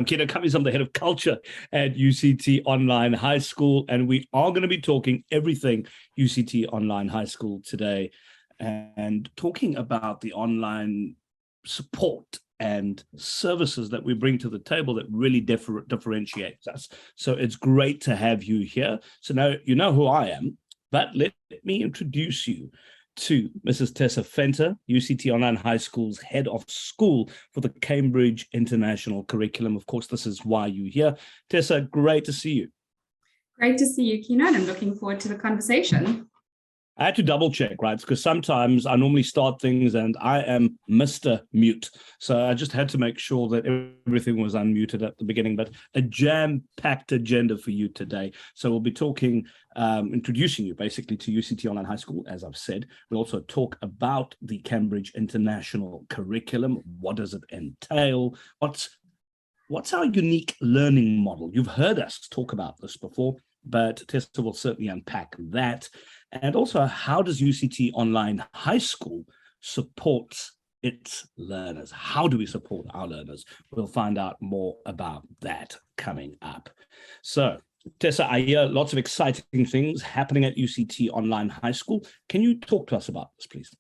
Kino Cummings. I'm the head of culture at UCT Online High School, and we are going to be talking everything UCT Online High School today and talking about the online support and services that we bring to the table that really differentiates us. So it's great to have you here. So now you know who I am, but let me introduce you to Mrs. Tessa Fenter, UCT Online High School's head of school for the Cambridge International Curriculum. Of course, this is why you're here. Tessa, great to see you. Great to see you, Kino, and I'm looking forward to the conversation. I had to double check, right? Because sometimes I normally start things and I am Mr. Mute. So I just had to make sure that everything was unmuted at the beginning, but a jam-packed agenda for you today. So we'll be talking, introducing you basically to UCT Online High School, as I've said. We'll also talk about the Cambridge International Curriculum. What does it entail? What's our unique learning model? You've heard us talk about this before, but Tessa will certainly unpack that. And also, how does UCT Online High School support its learners? How do we support our learners? We'll find out more about that coming up. So, Tessa, I hear lots of exciting things happening at UCT Online High School. Can you talk to us about this, please?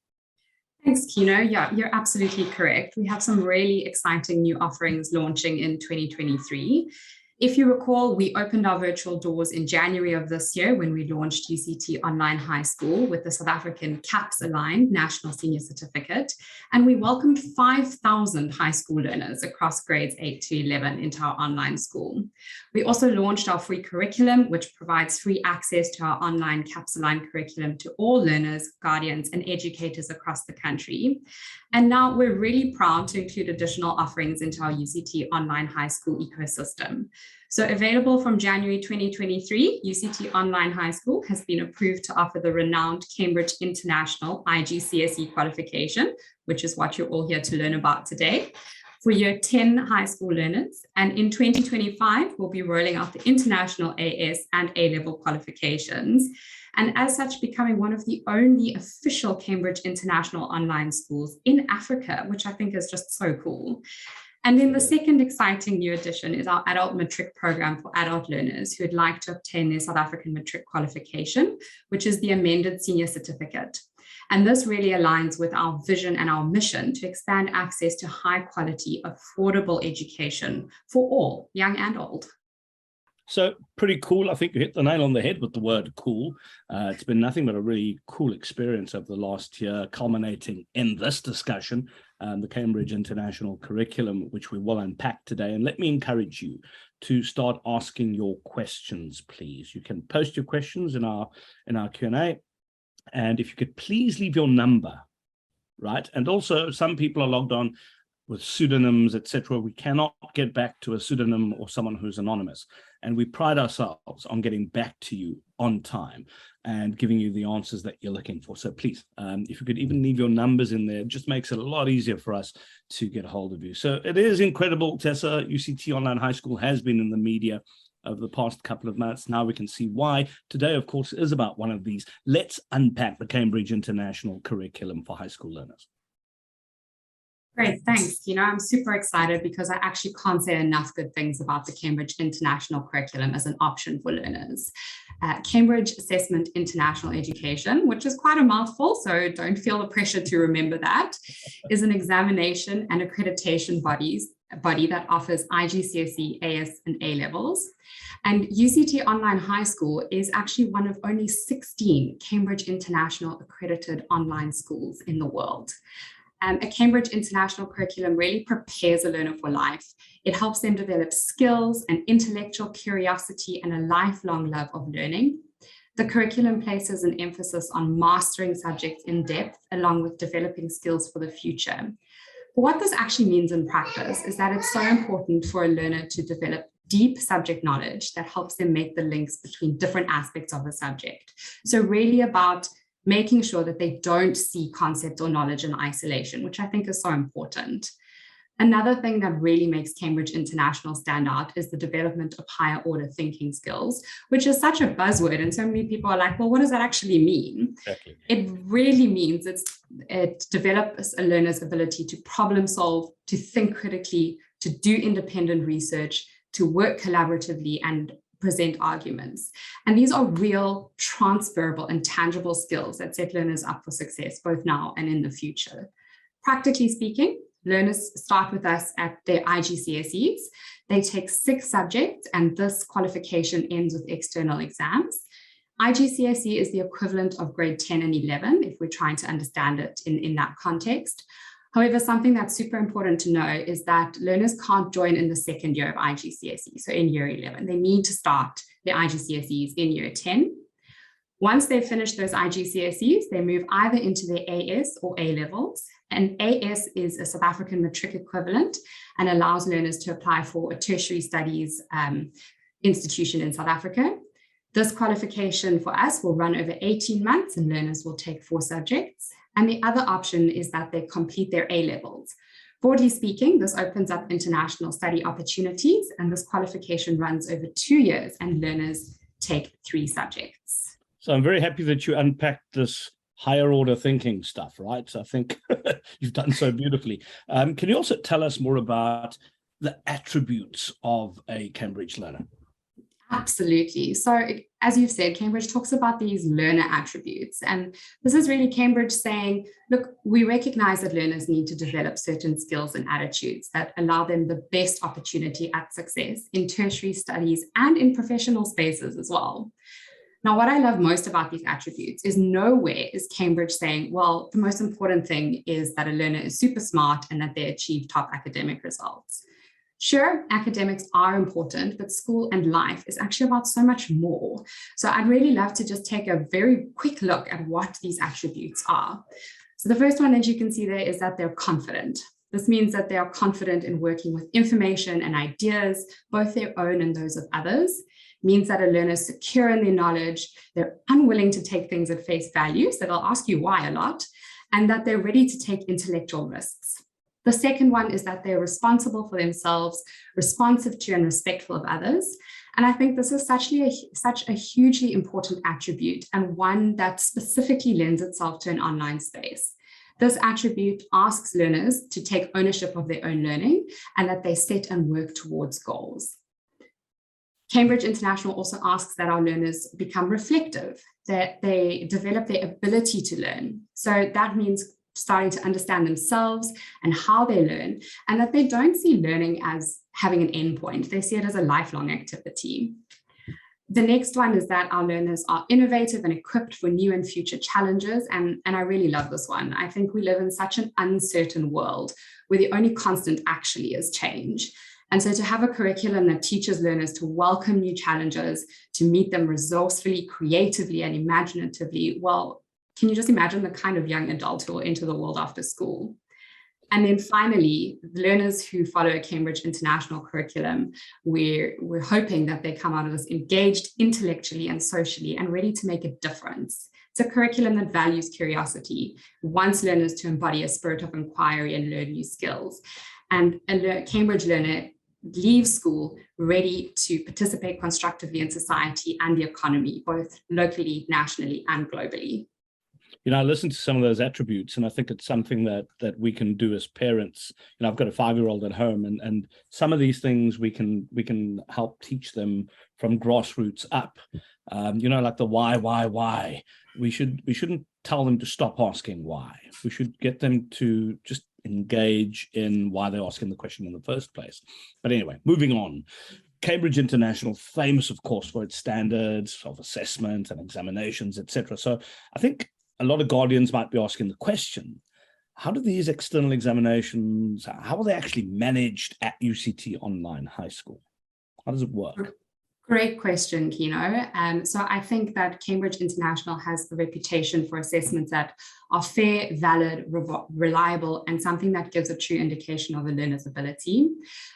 Thanks, Kino. Yeah, you're absolutely correct. We have some really exciting new offerings launching in 2023. If you recall, we opened our virtual doors in January of this year when we launched UCT Online High School with the South African CAPS-aligned National Senior Certificate, and we welcomed 5,000 high school learners across grades 8 to 11 into our online school. We also launched our free curriculum, which provides free access to our online CAPS-aligned curriculum to all learners, guardians, and educators across the country. And now we're really proud to include additional offerings into our UCT Online High School ecosystem. So available from January 2023, UCT Online High School has been approved to offer the renowned Cambridge International IGCSE qualification, which is what you're all here to learn about today, for year 10 high school learners. And in 2025, we'll be rolling out the International AS and A-level qualifications, and as such becoming one of the only official Cambridge International online schools in Africa, which I think is just so cool. And then the second exciting new addition is our adult matric program for adult learners who would like to obtain their South African matric qualification, which is the amended senior certificate. And this really aligns with our vision and our mission to expand access to high quality, affordable education for all, young and old. So pretty cool. I think you hit the nail on the head with the word cool. It's been nothing but a really cool experience over the last year, culminating in this discussion, the Cambridge International Curriculum, which we will unpack today. And let me encourage you to start asking your questions, please. You can post your questions in our Q&A. And if you could please leave your number, right? And also some people are logged on with pseudonyms, etc. We cannot get back to a pseudonym or someone who's anonymous. And we pride ourselves on getting back to you on time and giving you the answers that you're looking for. So please, if you could even leave your numbers in there, it just makes it a lot easier for us to get a hold of you. So it is incredible, Tessa. UCT Online High School has been in the media over the past couple of months. Now we can see why. Today, of course, is about one of these. Let's unpack the Cambridge International Curriculum for high school learners. Great, thanks. You know, I'm super excited because I actually can't say enough good things about the Cambridge International Curriculum as an option for learners. Cambridge Assessment International Education, which is quite a mouthful, so don't feel the pressure to remember that, is an examination and accreditation body that offers IGCSE, AS, and A levels. And UCT Online High School is actually one of only 16 Cambridge International accredited online schools in the world. A Cambridge International Curriculum really prepares a learner for life. It helps them develop skills and intellectual curiosity and a lifelong love of learning. The curriculum places an emphasis on mastering subjects in depth, along with developing skills for the future. But what this actually means in practice is that it's so important for a learner to develop deep subject knowledge that helps them make the links between different aspects of a subject. So really about making sure that they don't see concepts or knowledge in isolation, which I think is so important. Another thing that really makes Cambridge International stand out is the development of higher order thinking skills, which is such a buzzword. And so many people are like, well, what does that actually mean? Exactly. It really means it develops a learner's ability to problem solve, to think critically, to do independent research, to work collaboratively and present arguments. And these are real, transferable and tangible skills that set learners up for success, both now and in the future. Practically speaking, learners start with us at their IGCSEs. They take 6 subjects, and this qualification ends with external exams. IGCSE is the equivalent of grade 10 and 11, if we're trying to understand it in that context. However, something that's super important to know is that learners can't join in the second year of IGCSE, so in year 11. They need to start their IGCSEs in year 10. Once they've finished those IGCSEs, they move either into their AS or A levels. And AS is a South African matric equivalent and allows learners to apply for a tertiary studies institution in South Africa. This qualification for us will run over 18 months and learners will take 4 subjects. And the other option is that they complete their A levels. Broadly speaking, this opens up international study opportunities, and this qualification runs over 2 years and learners take 3 subjects. So I'm very happy that you unpacked this higher order thinking stuff, right? So I think you've done so beautifully. Can you also tell us more about the attributes of a Cambridge learner? Absolutely. So as you've said, Cambridge talks about these learner attributes. And this is really Cambridge saying, look, we recognize that learners need to develop certain skills and attitudes that allow them the best opportunity at success in tertiary studies and in professional spaces as well. Now, what I love most about these attributes is nowhere is Cambridge saying, well, the most important thing is that a learner is super smart and that they achieve top academic results. Sure, academics are important, but school and life is actually about so much more. So I'd really love to just take a very quick look at what these attributes are. So the first one that you can see there is that they're confident. This means that they are confident in working with information and ideas, both their own and those of others. It means that a learner is secure in their knowledge, they're unwilling to take things at face value, so they'll ask you why a lot, and that they're ready to take intellectual risks. The second one is that they're responsible for themselves, responsive to and respectful of others. And I think this is such a hugely important attribute and one that specifically lends itself to an online space. This attribute asks learners to take ownership of their own learning and that they set and work towards goals. Cambridge International also asks that our learners become reflective, that they develop their ability to learn. So that means starting to understand themselves and how they learn, and that they don't see learning as having an endpoint. They see it as a lifelong activity. The next one is that our learners are innovative and equipped for new and future challenges, and I really love this one. I think we live in such an uncertain world where the only constant actually is change. And so to have a curriculum that teaches learners to welcome new challenges, to meet them resourcefully, creatively, and imaginatively, well, can you just imagine the kind of young adult who will enter the world after school? And then finally, learners who follow a Cambridge International curriculum, we're hoping that they come out of this engaged intellectually and socially and ready to make a difference. It's a curriculum that values curiosity, wants learners to embody a spirit of inquiry and learn new skills. And a Cambridge learner leaves school ready to participate constructively in society and the economy, both locally, nationally, and globally. You know, I listen to some of those attributes, and I think it's something that we can do as parents. You know, I've got a 5-year-old at home, and some of these things we can help teach them from grassroots up. You know, like the why. We shouldn't tell them to stop asking why. We should get them to just engage in why they're asking the question in the first place. But anyway, moving on. Cambridge International, famous, of course, for its standards of assessment and examinations, etc. So I think a lot of guardians might be asking the question, how do these external examinations, how are they actually managed at UCT Online High School? How does it work? Great question, Kino. So I think that Cambridge International has a reputation for assessments that are fair, valid, reliable, and something that gives a true indication of a learner's ability.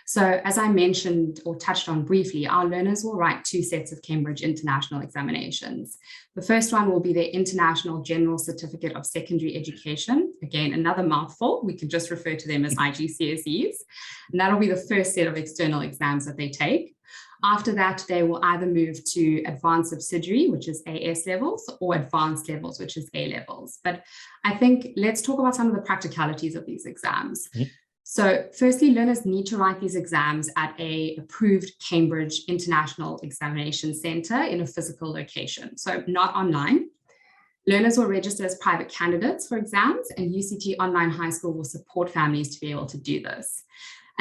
So as I mentioned or touched on briefly, our learners will write 2 sets of Cambridge International examinations. The first one will be their International General Certificate of Secondary Education. Again, another mouthful. We can just refer to them as IGCSEs. And that'll be the first set of external exams that they take. After that, they will either move to advanced subsidiary, which is AS levels, or advanced levels, which is A levels. But I think let's talk about some of the practicalities of these exams. Mm-hmm. So firstly, learners need to write these exams at an approved Cambridge International Examination Centre in a physical location, so not online. Learners will register as private candidates for exams, and UCT Online High School will support families to be able to do this.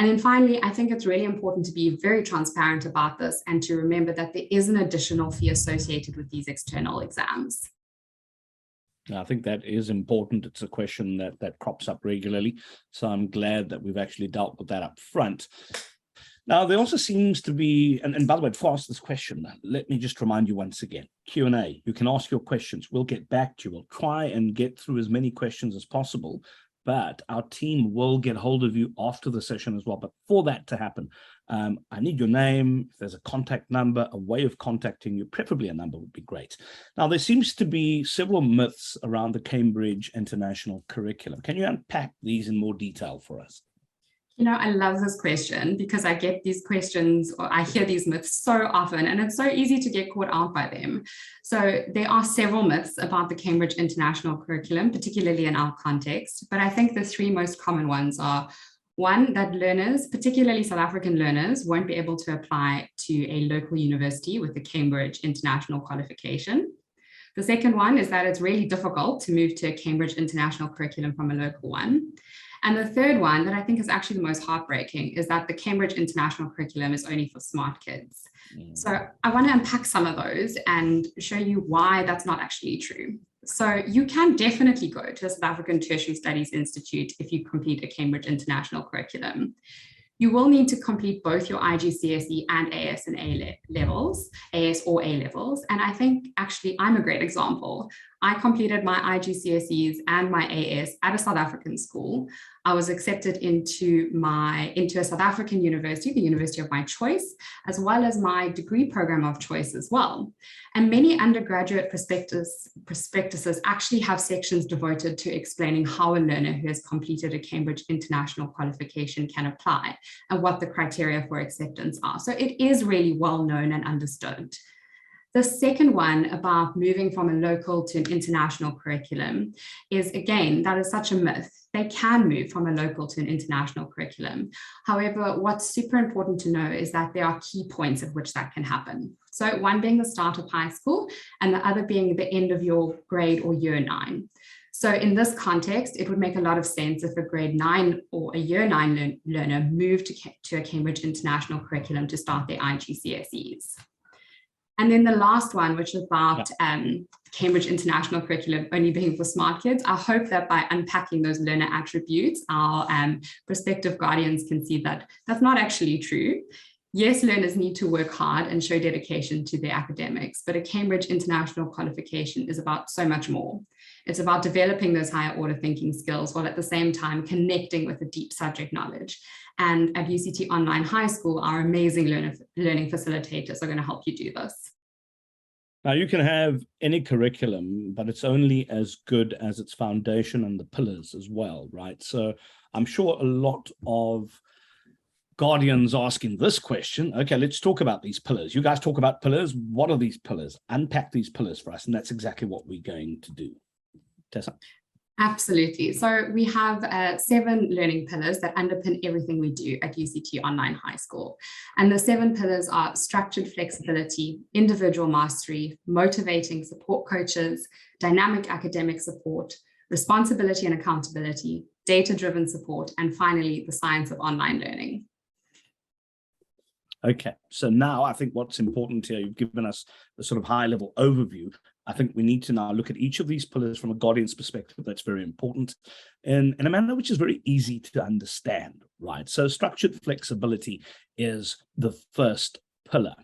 And then finally, I think it's really important to be very transparent about this and to remember that there is an additional fee associated with these external exams. I think that is important. It's a question that crops up regularly. So I'm glad that we've actually dealt with that up front. Now, there also seems to be, and by the way, before I ask this question, let me just remind you once again, Q&A. You can ask your questions. We'll get back to you. We'll try and get through as many questions as possible, but our team will get hold of you after the session as well. But for that to happen, I need your name. If there's a contact number, a way of contacting you, preferably a number would be great. Now, there seems to be several myths around the Cambridge International Curriculum. Can you unpack these in more detail for us? You know, I love this question because I get these questions or I hear these myths so often, and it's so easy to get caught out by them. So there are several myths about the Cambridge International Curriculum, particularly in our context, but I think the three most common ones are: one, that learners, particularly South African learners, won't be able to apply to a local university with the Cambridge International qualification. The second one is that it's really difficult to move to a Cambridge International curriculum from a local one. And the third one that I think is actually the most heartbreaking is that the Cambridge International curriculum is only for smart kids. So I want to unpack some of those and show you why that's not actually true. So you can definitely go to the South African Tertiary Studies Institute if you complete a Cambridge International curriculum. You will need to complete both your IGCSE and AS and A levels, AS or A levels. And I think actually I'm a great example. I completed my IGCSEs and my AS at a South African school. I was accepted into a South African university, the university of my choice, as well as my degree program of choice as well. And many undergraduate prospectuses actually have sections devoted to explaining how a learner who has completed a Cambridge International qualification can apply and what the criteria for acceptance are. So it is really well known and understood. The second one about moving from a local to an international curriculum is, again, that is such a myth. They can move from a local to an international curriculum. However, what's super important to know is that there are key points at which that can happen. So one being the start of high school and the other being the end of your grade or year 9. So in this context, it would make a lot of sense if a grade 9 or a year 9 learner moved to a Cambridge International curriculum to start their IGCSEs. And then the last one, which is about Cambridge International curriculum only being for smart kids. I hope that by unpacking those learner attributes, our prospective guardians can see that that's not actually true. Yes, learners need to work hard and show dedication to their academics, but a Cambridge International qualification is about so much more. It's about developing those higher order thinking skills while at the same time connecting with a deep subject knowledge. And at UCT Online High School, our amazing learning facilitators are going to help you do this. Now, you can have any curriculum, but it's only as good as its foundation and the pillars as well, right? So I'm sure a lot of guardians asking this question, okay, let's talk about these pillars. You guys talk about pillars. What are these pillars? Unpack these pillars for us. And that's exactly what we're going to do. Tessa? Absolutely. So we have 7 learning pillars that underpin everything we do at UCT Online High School. And the 7 pillars are structured flexibility, individual mastery, motivating support coaches, dynamic academic support, responsibility and accountability, data-driven support, and finally, the science of online learning. Okay, so now I think what's important here, you've given us the sort of high-level overview. I think we need to now look at each of these pillars from a guardian's perspective. That's very important in a manner which is very easy to understand, right? So structured flexibility is the first pillar.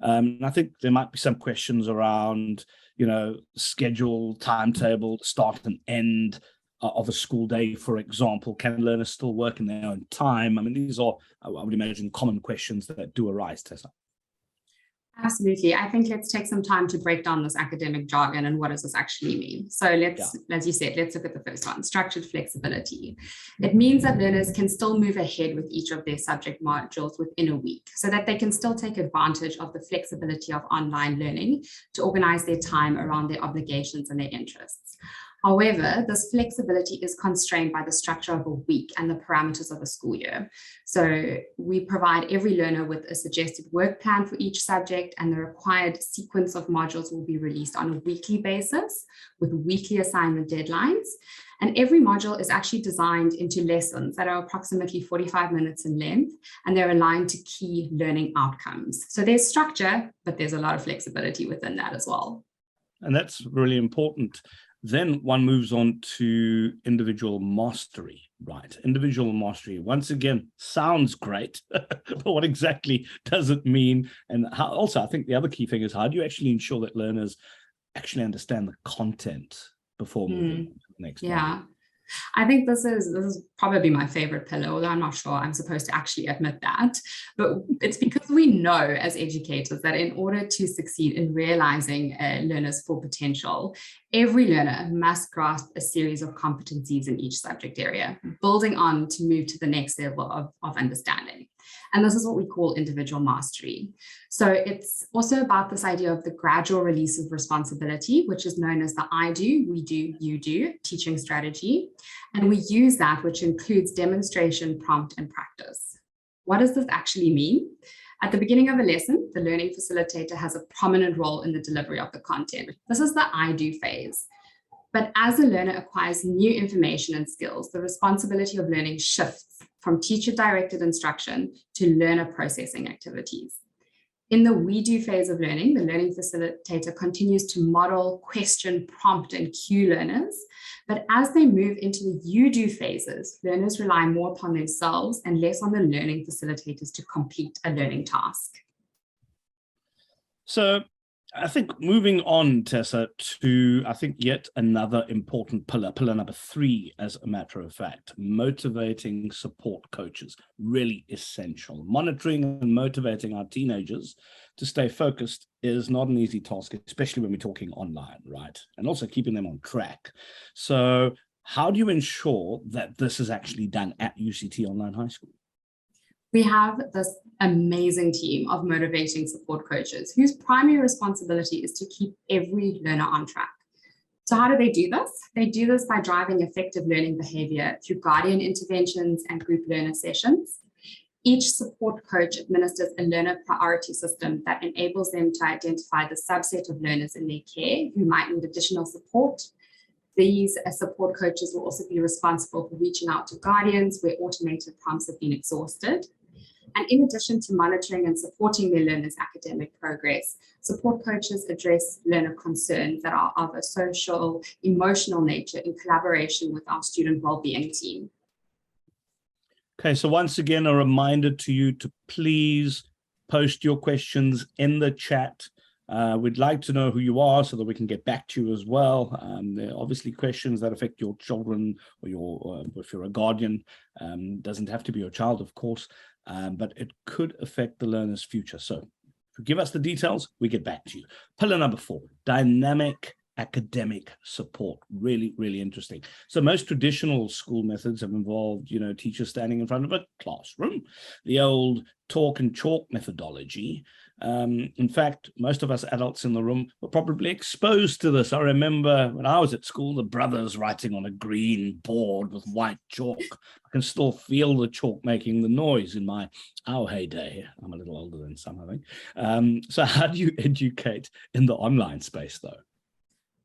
I think there might be some questions around, schedule, timetable, start and end of a school day, for example. Can learners still work in their own time? I mean, these are, I would imagine, common questions that do arise, Tessa. Absolutely. I think let's take some time to break down this academic jargon and what does this actually mean. So as you said, let's look at the first one, structured flexibility. It means that learners can still move ahead with each of their subject modules within a week so that they can still take advantage of the flexibility of online learning to organize their time around their obligations and their interests. However, this flexibility is constrained by the structure of a week and the parameters of a school year. So we provide every learner with a suggested work plan for each subject, and the required sequence of modules will be released on a weekly basis with weekly assignment deadlines. And every module is actually designed into lessons that are approximately 45 minutes in length, and they're aligned to key learning outcomes. So there's structure, but there's a lot of flexibility within that as well. And that's really important. Then one moves on to individual mastery, right? Individual mastery, once again, sounds great, but what exactly does it mean? And how, also, I think the other key thing is, how do you actually ensure that learners actually understand the content before moving to the next one? I think this is probably my favorite pillar, although I'm not sure I'm supposed to actually admit that. But it's because we know as educators that in order to succeed in realizing a learner's full potential, every learner must grasp a series of competencies in each subject area, building on to move to the next level of understanding. And this is what we call individual mastery. So it's also about this idea of the gradual release of responsibility, which is known as the I do, we do, you do teaching strategy. And we use that, which includes demonstration, prompt, and practice. What does this actually mean? At the beginning of a lesson, the learning facilitator has a prominent role in the delivery of the content. This is the I do phase. But as the learner acquires new information and skills, the responsibility of learning shifts from teacher-directed instruction to learner processing activities. In the we do phase of learning, the learning facilitator continues to model, question, prompt, and cue learners. But as they move into the you do phases, learners rely more upon themselves and less on the learning facilitators to complete a learning task. So I think moving on, Tessa, to, I think, yet another important pillar, pillar number 3, as a matter of fact, motivating support coaches, really essential. Monitoring and motivating our teenagers to stay focused is not an easy task, especially when we're talking online, right? And also keeping them on track. So how do you ensure that this is actually done at UCT Online High School? We have this amazing team of motivating support coaches whose primary responsibility is to keep every learner on track. So how do they do this? They do this by driving effective learning behavior through guardian interventions and group learner sessions. Each support coach administers a learner priority system that enables them to identify the subset of learners in their care who might need additional support. These support coaches will also be responsible for reaching out to guardians where automated prompts have been exhausted. And in addition to monitoring and supporting their learners' academic progress, support coaches address learner concerns that are of a social, emotional nature in collaboration with our student wellbeing team. Okay, so once again, a reminder to you to please post your questions in the chat. We'd like to know who you are so that we can get back to you as well. There are obviously questions that affect your children or if you're a guardian. Doesn't have to be your child, of course, but it could affect the learner's future. So if you give us the details, we get back to you. Pillar number 4, dynamic academic support. Really, really interesting. So most traditional school methods have involved, teachers standing in front of a classroom, the old talk and chalk methodology. In fact, most of us adults in the room were probably exposed to this. I remember when I was at school, the brothers writing on a green board with white chalk. I can still feel the chalk making the noise in our heyday. I'm a little older than some, I think. So how do you educate in the online space, though?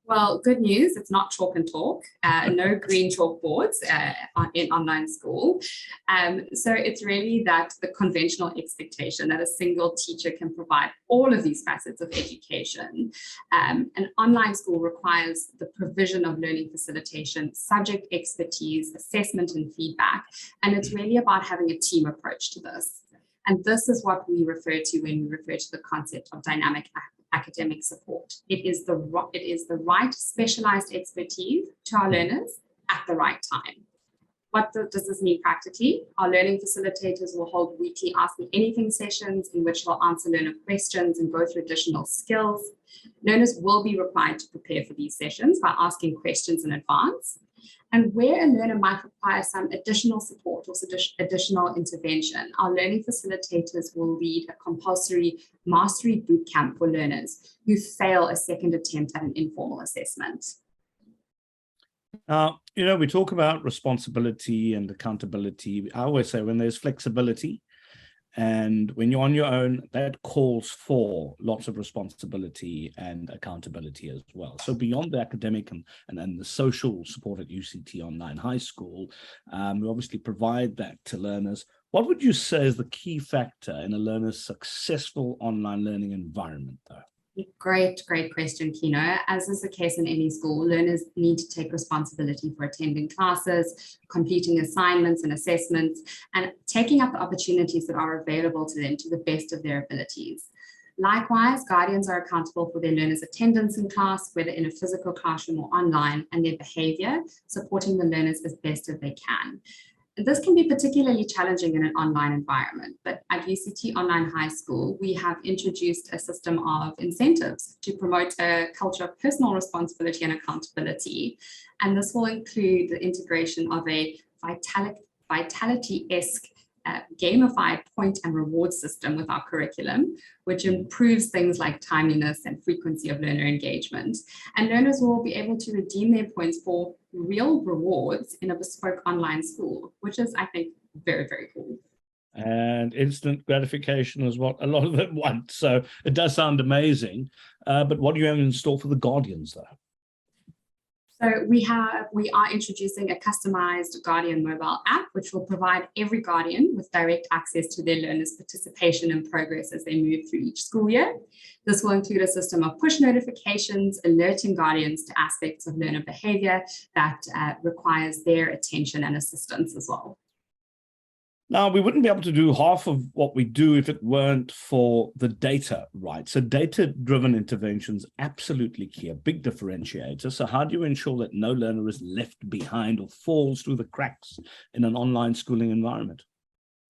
Well, good news, it's not chalk and talk, no green chalkboards in online school. So it's really that the conventional expectation that a single teacher can provide all of these facets of education. An online school requires the provision of learning facilitation, subject expertise, assessment and feedback. And it's really about having a team approach to this. And this is what we refer to when we refer to the concept of dynamic academic support. It is the right specialized expertise to our learners at the right time. What does this mean practically? Our learning facilitators will hold weekly Ask Me Anything sessions in which they'll answer learner questions and go through additional skills. Learners will be required to prepare for these sessions by asking questions in advance. And where a learner might require some additional support or additional intervention, our learning facilitators will lead a compulsory mastery bootcamp for learners who fail a second attempt at an informal assessment. We talk about responsibility and accountability. I always say when there's flexibility and when you're on your own, that calls for lots of responsibility and accountability as well. So beyond the academic and the social support at UCT Online High School, we obviously provide that to learners. What would you say is the key factor in a learner's successful online learning environment, though? Great question, Kino. As is the case in any school, learners need to take responsibility for attending classes, completing assignments and assessments, and taking up the opportunities that are available to them to the best of their abilities. Likewise, guardians are accountable for their learners' attendance in class, whether in a physical classroom or online, and their behavior, supporting the learners as best as they can. This can be particularly challenging in an online environment, but at UCT Online High School, we have introduced a system of incentives to promote a culture of personal responsibility and accountability. And this will include the integration of a vitality-esque gamified point and reward system with our curriculum, which improves things like timeliness and frequency of learner engagement. And learners will be able to redeem their points for real rewards in a bespoke online school, which is, I think, very, very cool. And instant gratification is what a lot of them want. So it does sound amazing. But what do you have in store for the guardians, though? So we are introducing a customized Guardian mobile app, which will provide every guardian with direct access to their learners' participation and progress as they move through each school year. This will include a system of push notifications, alerting guardians to aspects of learner behavior that requires their attention and assistance as well. Now, we wouldn't be able to do half of what we do if it weren't for the data, right? So data-driven interventions, absolutely key, a big differentiator. So how do you ensure that no learner is left behind or falls through the cracks in an online schooling environment?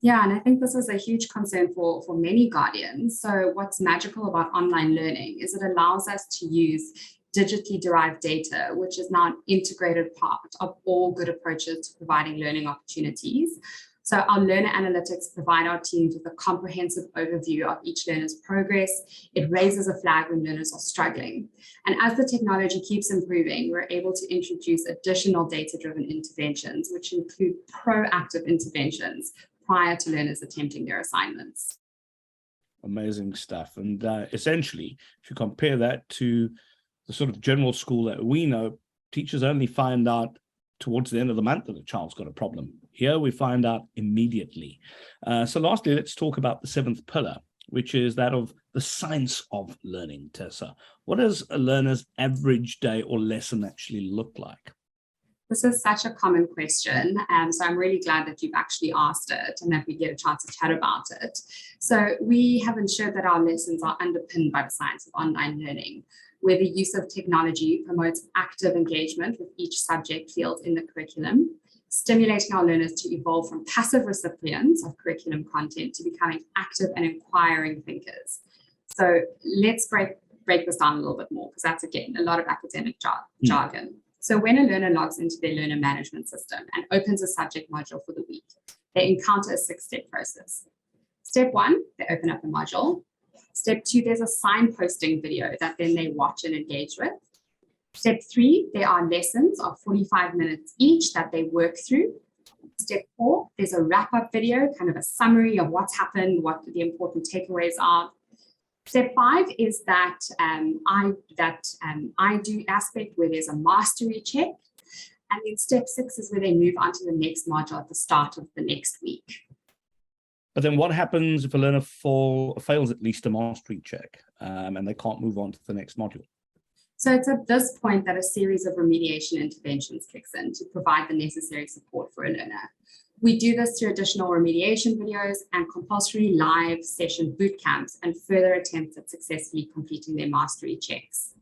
Yeah, and I think this is a huge concern for many guardians. So what's magical about online learning is it allows us to use digitally derived data, which is now an integrated part of all good approaches to providing learning opportunities. So our learner analytics provide our teams with a comprehensive overview of each learner's progress. It raises a flag when learners are struggling. And as the technology keeps improving, we're able to introduce additional data-driven interventions, which include proactive interventions prior to learners attempting their assignments. Amazing stuff. And essentially, if you compare that to the sort of general school that we know, teachers only find out towards the end of the month that a child's got a problem. Here we find out immediately. So lastly, let's talk about the seventh pillar, which is that of the science of learning, Tessa. What does a learner's average day or lesson actually look like? This is such a common question, so I'm really glad that you've actually asked it and that we get a chance to chat about it. So we have ensured that our lessons are underpinned by the science of online learning, where the use of technology promotes active engagement with each subject field in the curriculum, stimulating our learners to evolve from passive recipients of curriculum content to becoming active and inquiring thinkers. So let's break this down a little bit more, because that's, again, a lot of academic jargon. So when a learner logs into their learner management system and opens a subject module for the week, they encounter a 6-step process. Step 1, they open up the module. Step 2, there's a signposting video that then they watch and engage with. Step 3, there are lessons of 45 minutes each that they work through. Step 4, there's a wrap-up video, kind of a summary of what's happened, what the important takeaways are. Step 5 is that I do aspect where there's a mastery check. And then step 6 is where they move on to the next module at the start of the next week. But then what happens if a learner fails at least a mastery check and they can't move on to the next module? So it's at this point that a series of remediation interventions kicks in to provide the necessary support for a learner. We do this through additional remediation videos and compulsory live session boot camps and further attempts at successfully completing their mastery checks.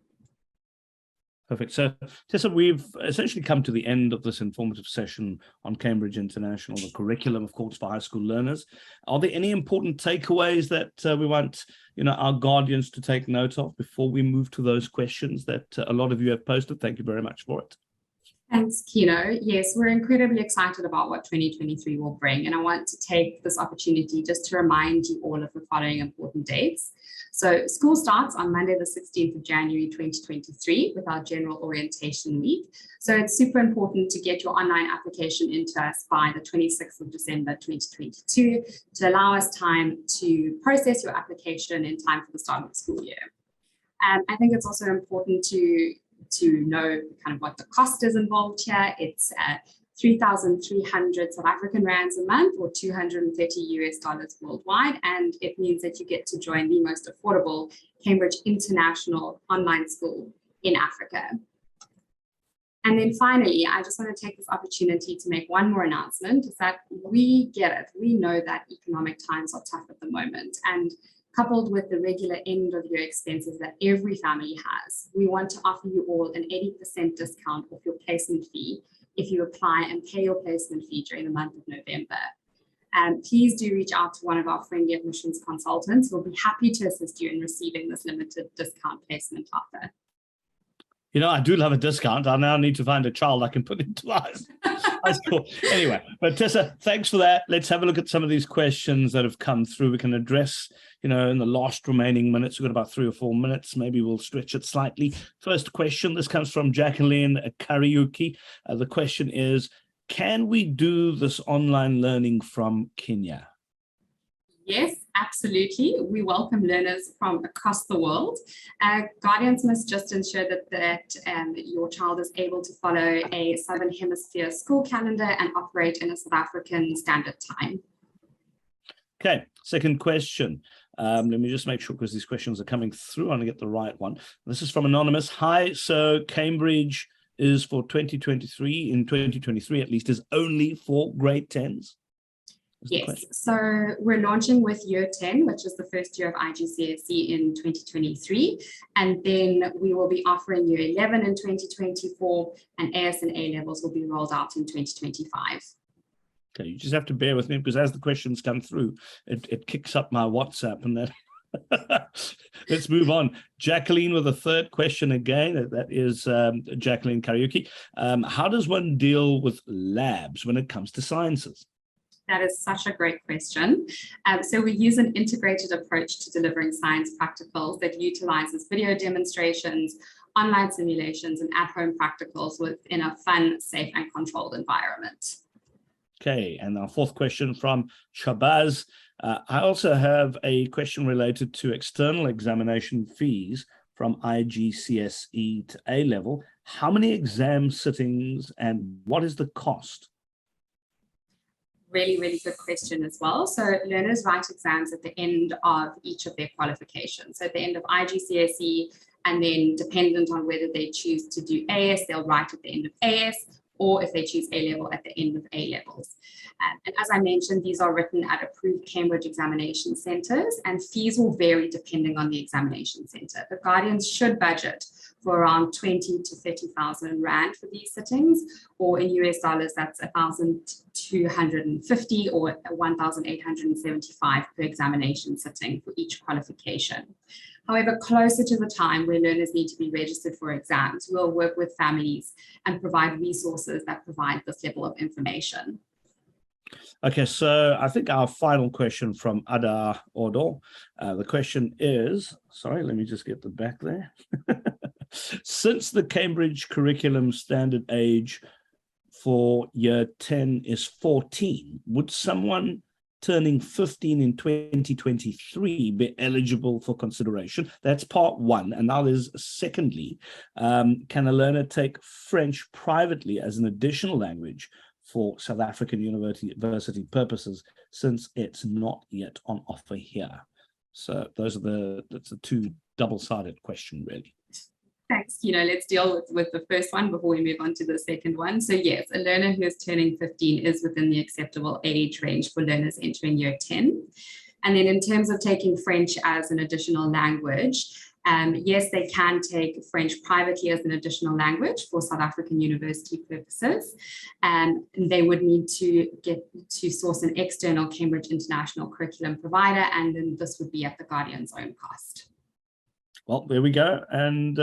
Perfect. So, Tessa, we've essentially come to the end of this informative session on Cambridge International, the curriculum, of course, for high school learners. Are there any important takeaways that we want, our guardians to take note of before we move to those questions that a lot of you have posted? Thank you very much for it. Thanks, Kino. Yes, we're incredibly excited about what 2023 will bring, and I want to take this opportunity just to remind you all of the following important dates. So school starts on Monday, the 16th of January, 2023 with our general orientation week. So it's super important to get your online application into us by the 26th of December, 2022 to allow us time to process your application in time for the start of the school year. I think it's also important to know kind of what the cost is involved here. It's 3,300 South African rands a month, or 230 US dollars worldwide. And it means that you get to join the most affordable Cambridge International online school in Africa. And then finally, I just want to take this opportunity to make one more announcement, is that we get it. We know that economic times are tough at the moment, and coupled with the regular end of year expenses that every family has, we want to offer you all an 80% discount off your placement fee if you apply and pay your placement fee during the month of November. Please do reach out to one of our friendly admissions consultants. We'll be happy to assist you in receiving this limited discount placement offer. You know, I do love a discount. I now need to find a child I can put into ours. That's cool. Anyway, but Tessa, thanks for that. Let's have a look at some of these questions that have come through. We can address, you know, in the last remaining minutes. We've got about 3 or 4 minutes. Maybe we'll stretch it slightly. First question, this comes from Jacqueline Kariuki. The question is, can we do this online learning from Kenya? Yes, absolutely. We welcome learners from across the world. Guardians must just ensure that your child is able to follow a Southern Hemisphere school calendar and operate in a South African standard time. Okay, second question. Let me just make sure, because these questions are coming through. I want to get the right one. This is from Anonymous. Hi, so Cambridge is for 2023, in 2023 at least, is only for grade 10s? Yes, so we're launching with year 10, which is the first year of IGCSE in 2023. And then we will be offering year 11 in 2024, and AS and A levels will be rolled out in 2025. Okay, you just have to bear with me, because as the questions come through, it kicks up my WhatsApp and that. Let's move on. Jacqueline with a third question again. That is Jacqueline Kariuki. How does one deal with labs when it comes to sciences? That is such a great question. So we use an integrated approach to delivering science practicals that utilizes video demonstrations, online simulations, and at-home practicals within a fun, safe, and controlled environment. Okay, and our fourth question from Shabazz. I also have a question related to external examination fees from IGCSE to A-level. How many exam sittings and what is the cost? Really, really good question as well. So learners write exams at the end of each of their qualifications. So at the end of IGCSE, and then dependent on whether they choose to do AS, they'll write at the end of AS, or if they choose A-level, at the end of A-levels. And as I mentioned, these are written at approved Cambridge examination centres, and fees will vary depending on the examination centre. The Guardians should budget for around 20 to 30,000 Rand for these sittings, or in US dollars, that's 1,250 or 1,875 per examination sitting for each qualification. However, closer to the time where learners need to be registered for exams, we'll work with families and provide resources that provide this level of information. Okay, so I think our final question from Ada Odo. The question is, sorry, let me just get the back there. Since the Cambridge curriculum standard age for year 10 is 14, would someone turning 15 in 2023 be eligible for consideration? That's part one. And now there's secondly, can a learner take French privately as an additional language for South African university purposes, since it's not yet on offer here? So those are that's a two double-sided question, really. Thanks. Let's deal with the first one before we move on to the second one. So yes, a learner who is turning 15 is within the acceptable age range for learners entering year 10. And then in terms of taking French as an additional language, yes, they can take French privately as an additional language for South African university purposes. And they would need to source an external Cambridge International curriculum provider, and then this would be at the Guardian's own cost. Well, there we go. And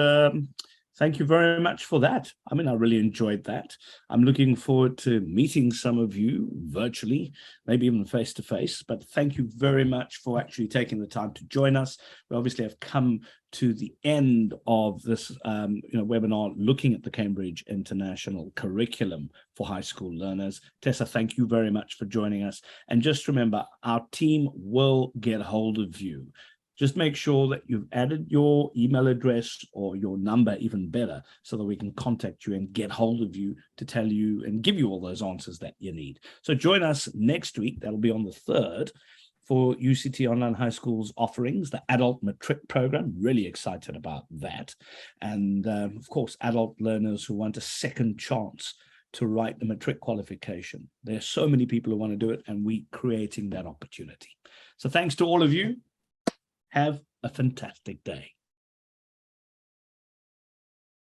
Thank you very much for that. I mean, I really enjoyed that. I'm looking forward to meeting some of you virtually, maybe even face to face, but thank you very much for actually taking the time to join us. We obviously have come to the end of this webinar looking at the Cambridge International Curriculum for high school learners. Tessa, thank you very much for joining us. And just remember, our team will get hold of you. Just make sure that you've added your email address or your number, even better, so that we can contact you and get hold of you to tell you and give you all those answers that you need. So join us next week. That'll be on the 3rd for UCT Online High School's offerings, the adult matric program. Really excited about that. And of course, adult learners who want a second chance to write the matric qualification. There are so many people who want to do it, and we're creating that opportunity. So thanks to all of you. Have a fantastic day.